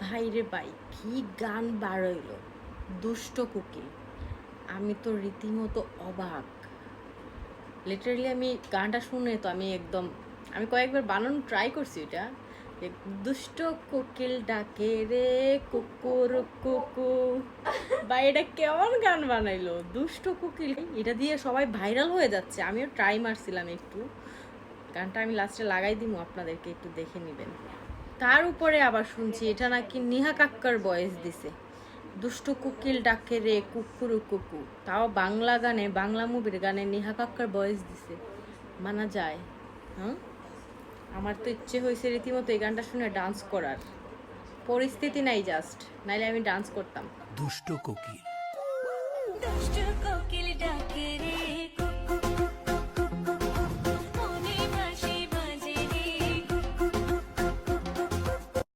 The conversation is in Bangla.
ভাই রে ভাই, কি গান বার হইলো! দুষ্ট কোকিল। আমি তো রীতিমতো অবাক। লিটারালি আমি গানটা শুনে তো আমি কয়েকবার বানানো ট্রাই করছি এটা, যে দুষ্ট কোকিল ডাকে রে কুকুর কুকু। বা এটা কেমন গান বানাইলো! দুষ্ট কোকিল, এটা দিয়ে সবাই ভাইরাল হয়ে যাচ্ছে। আমিও ট্রাই মারছিলাম একটু। গানটা আমি লাস্টে লাগাই দিব, আপনাদেরকে একটু দেখে নেবেন। তার উপরে আবার শুনছি এটা নাকি নেহা কাক্কার ভয়েস দিছে। দুষ্ট কোকিল ডাকে রে কুকুরু কুকু, তাও বাংলা গানে, বাংলা মুভির গানে নেহা কাক্কার ভয়েস দিছে। মানা যায়? হ্যাঁ, আমার তো ইচ্ছে হয়েছে রীতিমতো এই গানটা শুনে ডান্স করার। পরিস্থিতি নাই জাস্ট, নাইলে আমি ডান্স করতাম। দুষ্ট কোকিল।